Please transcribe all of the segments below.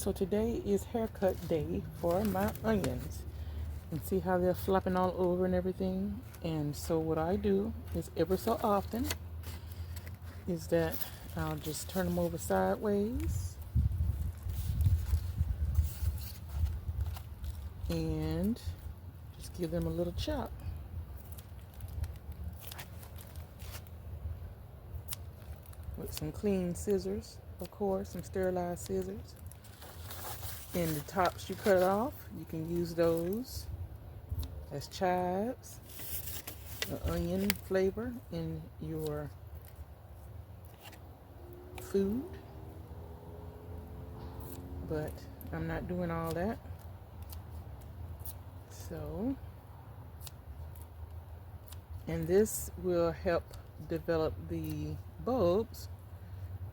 So today is haircut day for my onions. And see how they're flopping all over and everything. And so what I do is every so often is that I'll just turn them over sideways and just give them a little chop. With some clean scissors, of course, some sterilized scissors. And the tops you cut off, you can use those as chives, the onion flavor in your food. But I'm not doing all that. So, and this will help develop the bulbs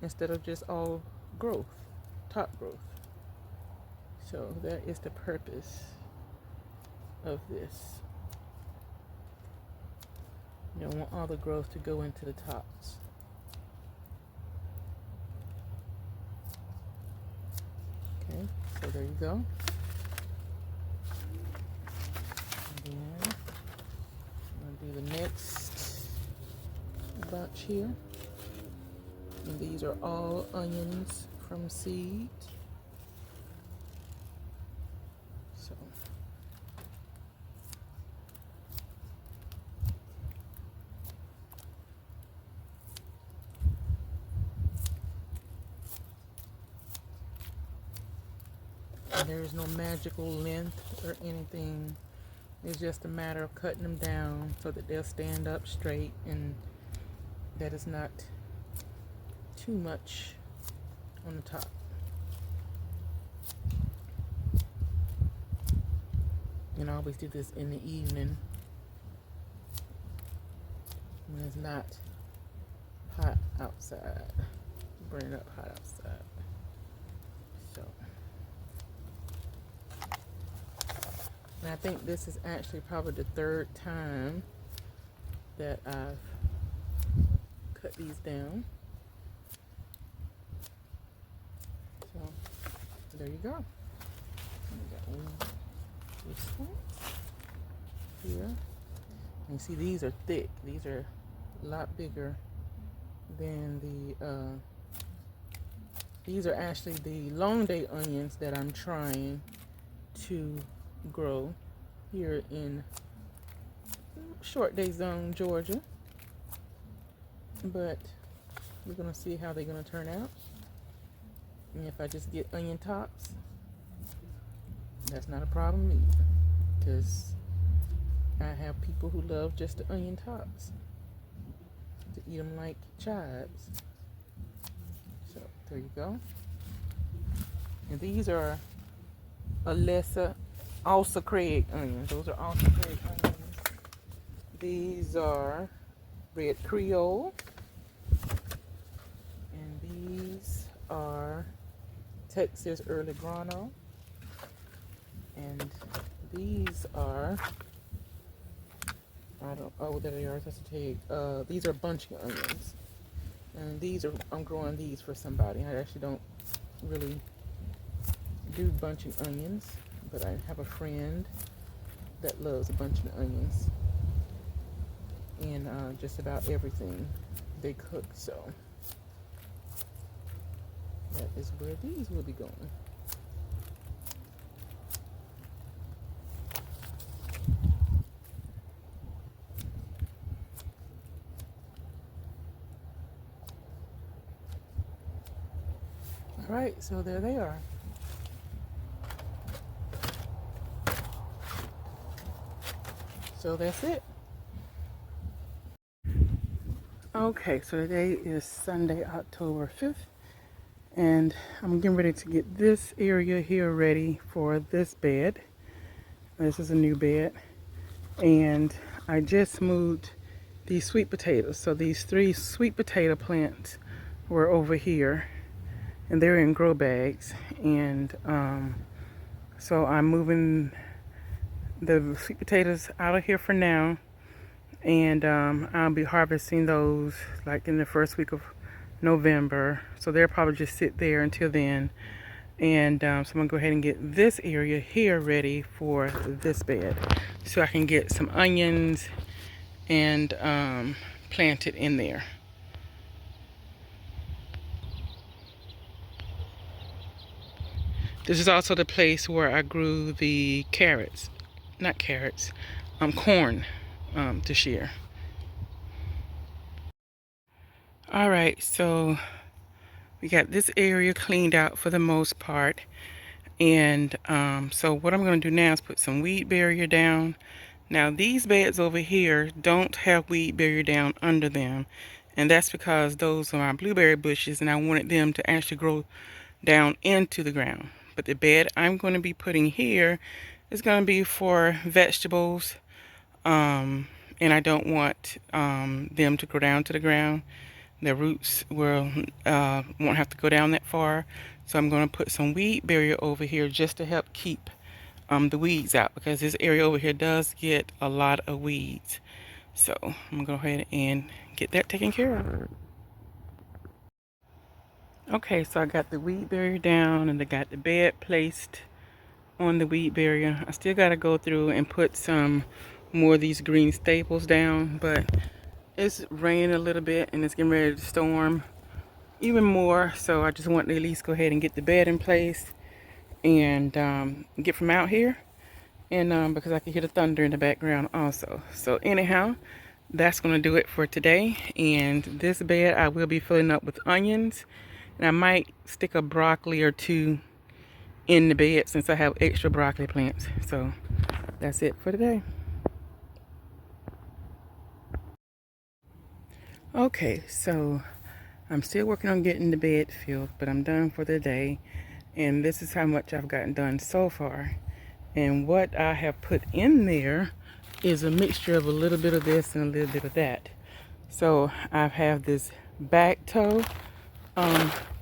instead of just all growth, top growth. So that is the purpose of this. You don't want all the growth to go into the tops. Okay, so there you go. And then I'm going to do the next bunch here. And these are all onions from seed. So there is no magical length or anything. It's just a matter of cutting them down so that they'll stand up straight and that is not too much on the top. And I always do this in the evening when it's not hot outside. Burn it up hot outside. So, and I think this is actually probably the third time that I've cut these down. So there you go. This one here. And you see these are thick. These are a lot bigger than the these are actually the long day onions that I'm trying to grow here in Short Day Zone, Georgia. But we're gonna see how they're gonna turn out. And if I just get onion tops, that's not a problem either, because I have people who love just the onion tops to eat them like chives. So there you go. And these are a lesser Alsa Craig onions. Those are Alsa Craig onions. These are Red Creole, and these are Texas Early Grano. And these are, there they are, that's a tag. These are bunching onions. And these are, I'm growing these for somebody. I actually don't really do bunching onions, but I have a friend that loves a bunch of onions. And just about everything they cook, so that is where these will be going. Alright, so there they are. So that's it. Okay, so today is Sunday, October 5th, and I'm getting ready to get this area here ready for this bed. This is a new bed, and I just moved these sweet potatoes. So these 3 sweet potato plants were over here, and they're in grow bags, and so I'm moving the sweet potatoes out of here for now. And I'll be harvesting those like in the first week of November, so they'll probably just sit there until then. And so I'm going to go ahead and get this area here ready for this bed. So I can get some onions and plant it in there. This is also the place where I grew the carrots, not carrots, corn this year. All right, so we got this area cleaned out for the most part. And so what I'm going to do now is put some weed barrier down. Now these beds over here don't have weed barrier down under them. And that's because those are my blueberry bushes and I wanted them to actually grow down into the ground. But the bed I'm going to be putting here is going to be for vegetables. And I don't want them to go down to the ground. Their roots won't have to go down that far. So I'm going to put some weed barrier over here just to help keep the weeds out, because this area over here does get a lot of weeds. So I'm going to go ahead and get that taken care of. Okay, so I got the weed barrier down and I got the bed placed on the weed barrier. I still got to go through and put some more of these green staples down, but it's raining a little bit and it's getting ready to storm even more, so I just want to at least go ahead and get the bed in place and get from out here, and because I can hear the thunder in the background also. So anyhow, that's going to do it for today. And this bed I will be filling up with onions, and I might stick a broccoli or two in the bed since I have extra broccoli plants. So that's it for today. Okay, so I'm still working on getting the bed filled, but I'm done for the day. And this is how much I've gotten done so far. And what I have put in there is a mixture of a little bit of this and a little bit of that. So I have this back toe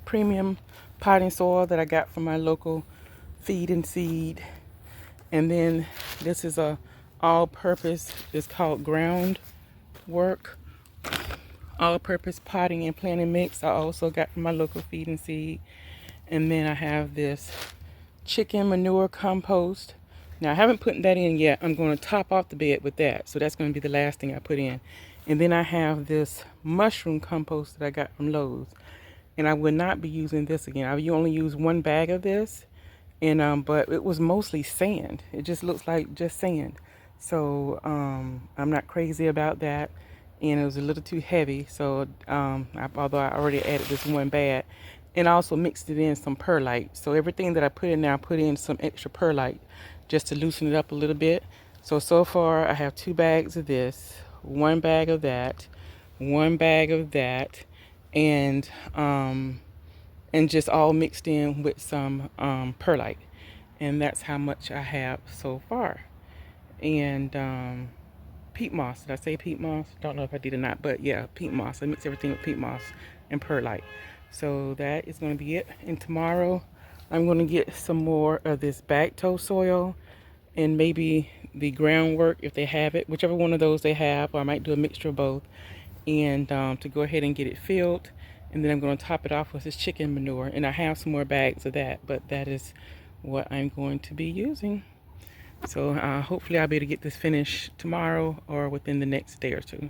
premium potting soil that I got from my local feed and seed. And then this is a all-purpose, it's called Groundwork all-purpose potting and planting mix I also got from my local feed and seed. And then I have this chicken manure compost. Now I haven't put that in yet. I'm going to top off the bed with that, so that's going to be the last thing I put in. And then I have this mushroom compost that I got from Lowe's, and I will not be using this again. I only use one bag of this, and but it was mostly sand. It just looks like just sand. So I'm not crazy about that, and it was a little too heavy. So although I already added this one bag, and I also mixed it in some perlite. So everything that I put in now, I put in some extra perlite just to loosen it up a little bit. So far I have 2 bags of this, 1 bag of that, 1 bag of that, and just all mixed in with some perlite. And that's how much I have so far. And peat moss. Did I say peat moss? Don't know if I did or not, but yeah, peat moss. I mix everything with peat moss and perlite. So that is going to be it. And tomorrow I'm going to get some more of this back toe soil and maybe the groundwork if they have it, whichever one of those they have, or I might do a mixture of both, and to go ahead and get it filled. And then I'm going to top it off with this chicken manure, and I have some more bags of that, but that is what I'm going to be using. So hopefully I'll be able to get this finished tomorrow or within the next day or two.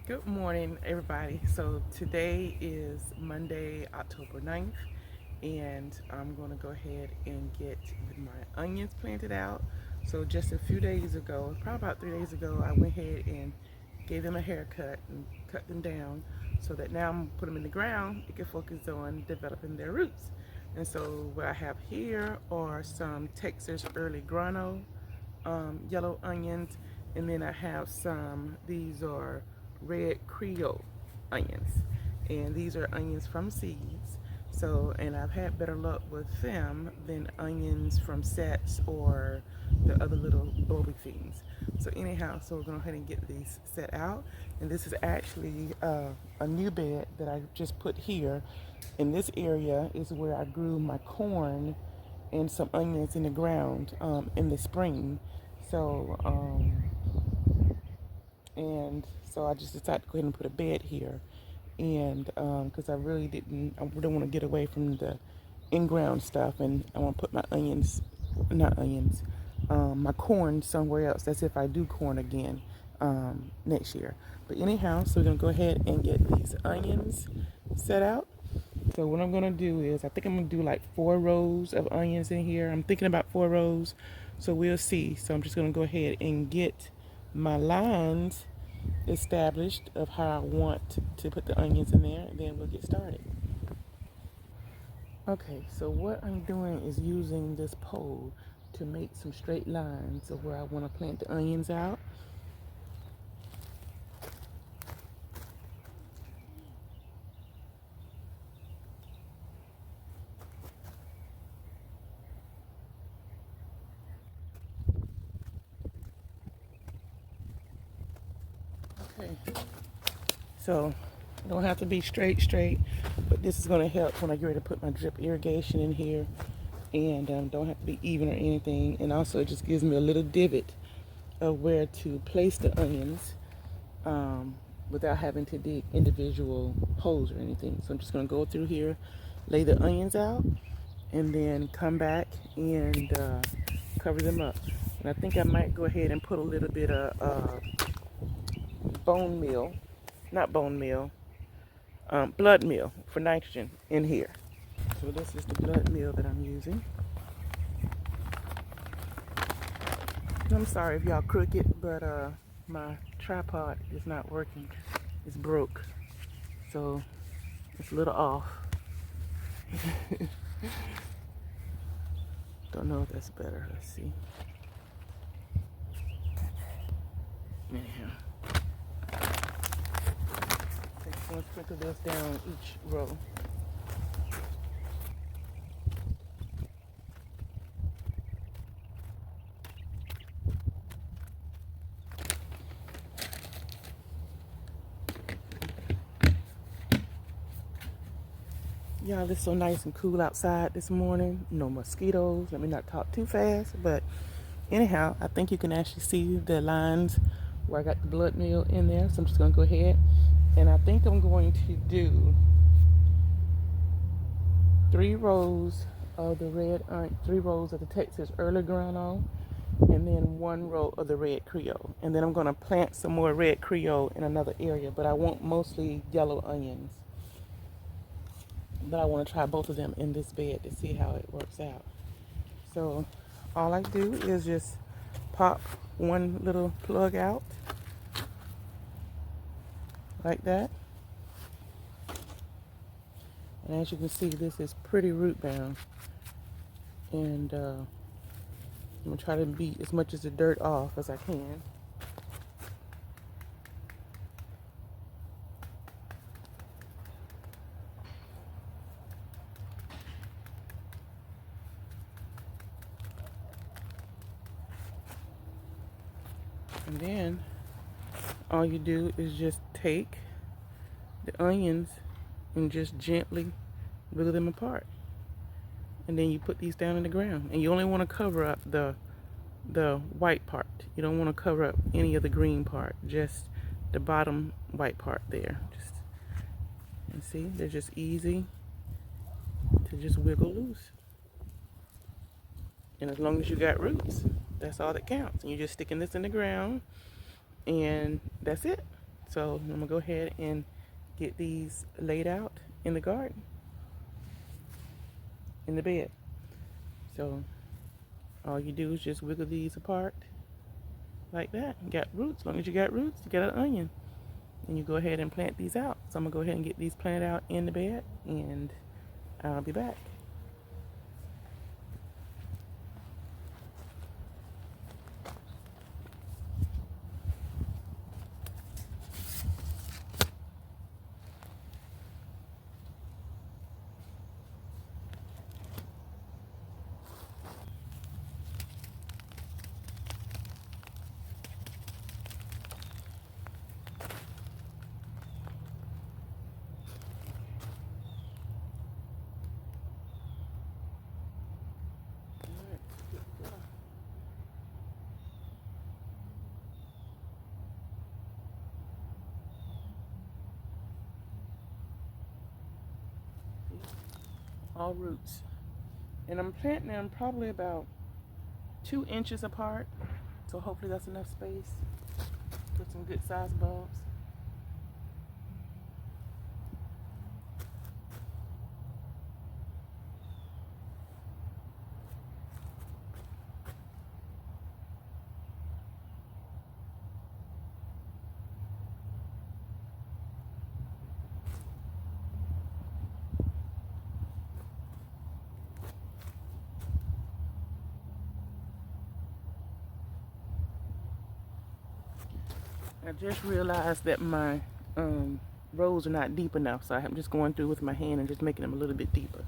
Good morning, everybody. So today is Monday, October 9th, and I'm going to go ahead and get my onions planted out. So just a few days ago, probably about 3 days ago, I went ahead and gave them a haircut and cut them down so that now I'm going to put them in the ground. It can focus on developing their roots. And so what I have here are some Texas Early Grano yellow onions, and then I have these are red Creole onions, and these are onions from seeds. So, and I've had better luck with them than onions from sets or the other little bulby things. So anyhow, so we're going to go ahead and get these set out. And this is actually a new bed that I just put here. In this area is where I grew my corn and some onions in the ground in the spring. So and so I just decided to go ahead and put a bed here, and because I really didn't want to get away from the in-ground stuff, and I want to put my onions, not onions, my corn somewhere else. That's if I do corn again next year. But anyhow, so we're going to go ahead and get these onions set out. So what I'm going to do is, I think I'm going to do like 4 rows of onions in here. I'm thinking about 4 rows, so we'll see. So I'm just going to go ahead and get my lines established of how I want to put the onions in there, and then we'll get started. Okay, so what I'm doing is using this pole to make some straight lines of where I want to plant the onions out. Okay, so don't have to be straight, but this is going to help when I get ready to put my drip irrigation in here, and don't have to be even or anything. And also it just gives me a little divot of where to place the onions without having to dig individual holes or anything. So I'm just going to go through here, lay the onions out, and then come back and cover them up. And I think I might go ahead and put a little bit of bone meal, not bone meal, blood meal for nitrogen in here. So this is the blood meal that I'm using. I'm sorry if y'all crooked, but my tripod is not working. It's broke, so it's a little off. Don't know if that's better. Let's see. Anyhow, I'm just gonna sprinkle this down each row. Y'all, it's so nice and cool outside this morning. No mosquitoes. Let me not talk too fast, but anyhow, I think you can actually see the lines where I got the blood meal in there. So I'm just gonna go ahead, and I think I'm going to do 3 rows of the red, 3 rows of the Texas early grano, and then 1 row of the red Creole. And then I'm gonna plant some more red Creole in another area, but I want mostly yellow onions. But I want to try both of them in this bed to see how it works out. So all I do is just pop one little plug out like that. And as you can see, this is pretty root bound. And I'm going to try to beat as much of the dirt off as I can. And then all you do is just take the onions and just gently wiggle them apart. And then you put these down in the ground. And you only want to cover up the white part. You don't want to cover up any of the green part, just the bottom white part there. Just, and see, they're just easy to just wiggle loose. And as long as you got roots, that's all that counts. And you're just sticking this in the ground, and that's it. So I'm gonna go ahead and get these laid out in the garden, in the bed. So all you do is just wiggle these apart like that. You got roots. As long as you got roots, you got an onion. And you go ahead and plant these out. So I'm gonna go ahead and get these planted out in the bed, and I'll be back. All roots. And I'm planting them probably about 2 inches apart. So hopefully that's enough space for some good sized bulbs. I just realized that my rows are not deep enough, so I'm just going through with my hand and just making them a little bit deeper.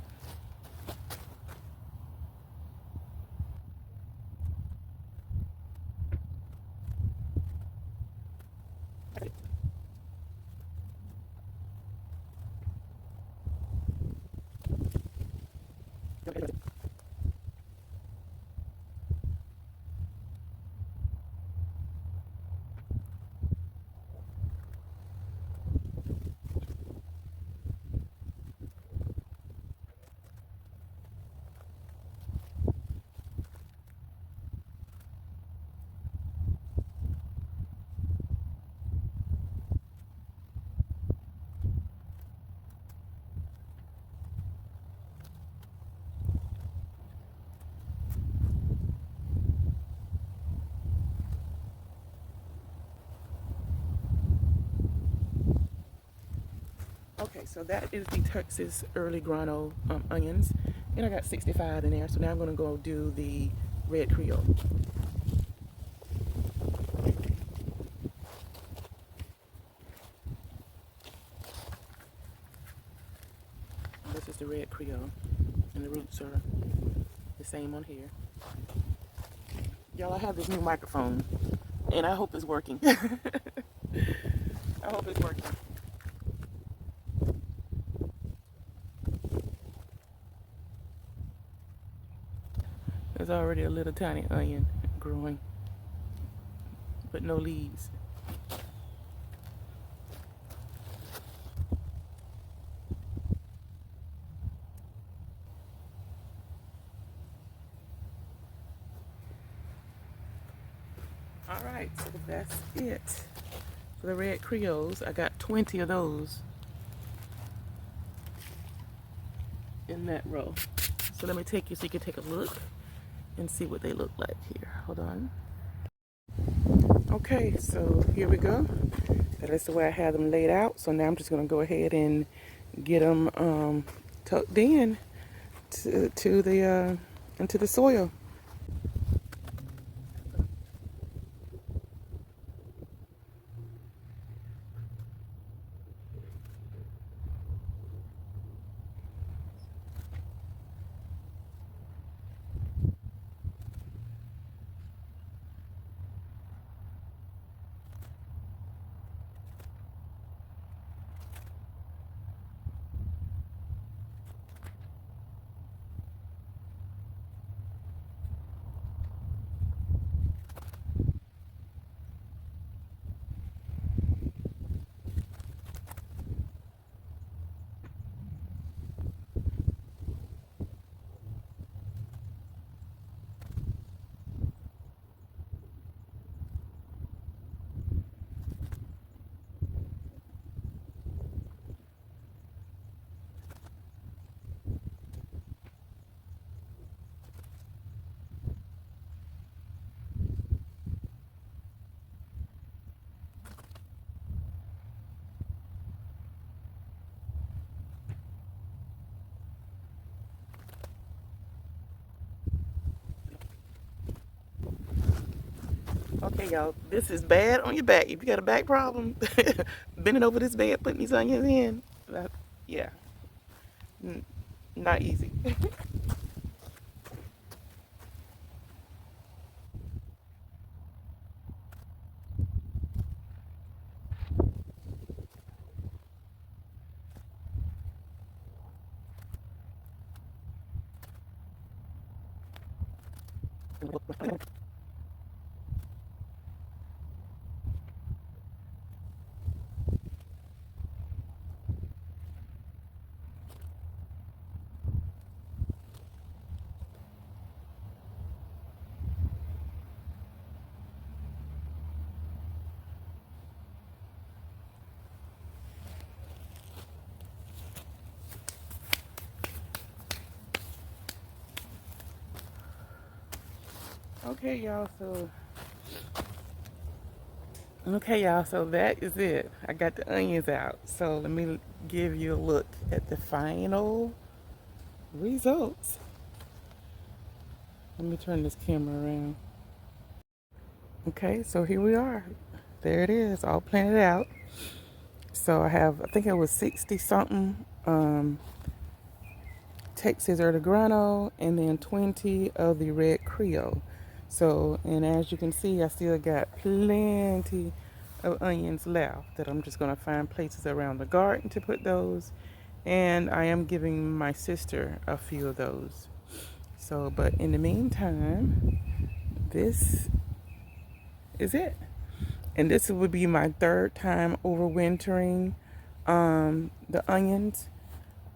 Okay, so that is the Texas early grano onions, and I got 65 in there. So now I'm gonna go do the red Creole. This is the red Creole, and the roots are the same on here. Y'all, I have this new microphone, and I hope it's working. I hope it's working. There's already a little tiny onion growing, but no leaves. All right, so that's it for the red Creoles. I got 20 of those in that row. So let me take you so you can take a look and see what they look like here. Hold on. Okay, so here we go. That is the way I have them laid out. So now I'm just going to go ahead and get them tucked in to the into the soil. Okay, y'all, this is bad on your back. If you got a back problem, bending over this bed, putting these onions in, yeah, not easy. Okay, y'all. So that is it. I got the onions out. So let me give you a look at the final results. Let me turn this camera around. Okay, so here we are. There it is, all planted out. So I think it was 60 something Texas Early Grano and then 20 of the Red Creole. So, and as you can see, I still got plenty of onions left that I'm just going to find places around the garden to put those. And I am giving my sister a few of those. So, but in the meantime, this is it. And this would be my third time overwintering the onions.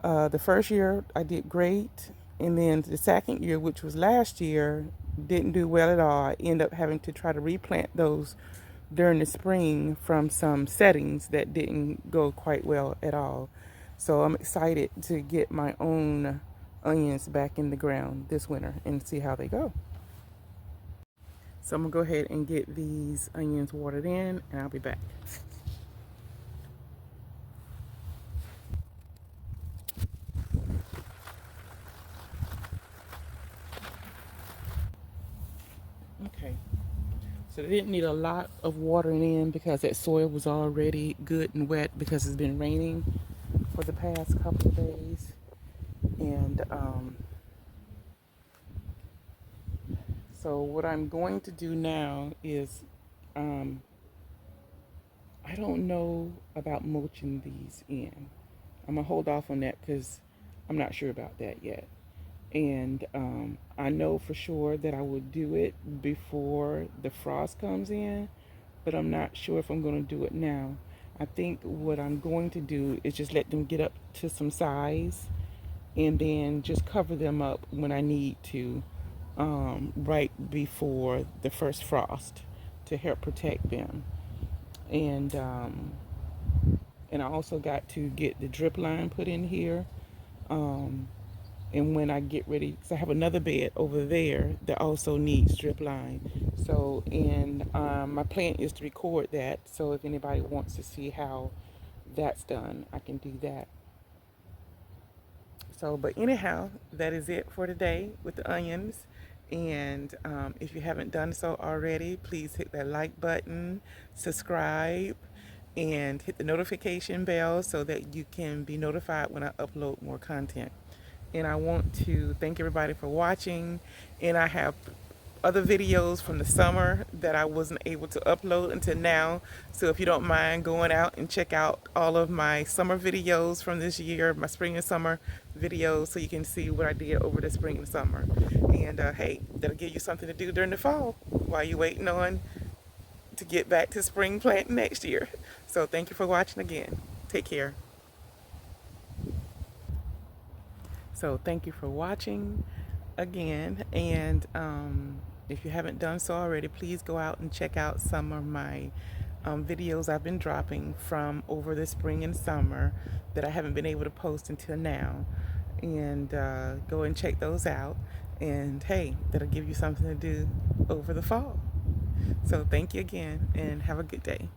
The first year I did great, and then the second year, which was last year, didn't do well at all. I ended up having to try to replant those during the spring from some settings that didn't go quite well at all. So I'm excited to get my own onions back in the ground this winter and see how they go. So I'm gonna go ahead and get these onions watered in, and I'll be back. Okay. So they didn't need a lot of watering in because that soil was already good and wet because it's been raining for the past couple of days. And so what I'm going to do now is um, I don't know about mulching these in. I'm gonna hold off on that because I'm not sure about that yet. And I know for sure that I will do it before the frost comes in, but I'm not sure if I'm going to do it now. I think what I'm going to do is just let them get up to some size and then just cover them up when I need to, right before the first frost to help protect them. And and I also got to get the drip line put in here. Um, and when I get ready, because I have another bed over there that also needs drip line. So, and my plan is to record that. So if anybody wants to see how that's done, I can do that. So, but anyhow, that is it for today with the onions. And if you haven't done so already, please hit that like button, subscribe, and hit the notification bell so that you can be notified when I upload more content. And I want to thank everybody for watching. And I have other videos from the summer that I wasn't able to upload until now. So if you don't mind going out and check out all of my summer videos from this year, my spring and summer videos, so you can see what I did over the spring and summer. And hey, that'll give you something to do during the fall while you're waiting on to get back to spring planting next year. So thank you for watching again. Take care. So thank you for watching again. And if you haven't done so already, please go out and check out some of my videos I've been dropping from over the spring and summer that I haven't been able to post until now. And go and check those out. And hey, that'll give you something to do over the fall. So thank you again and have a good day.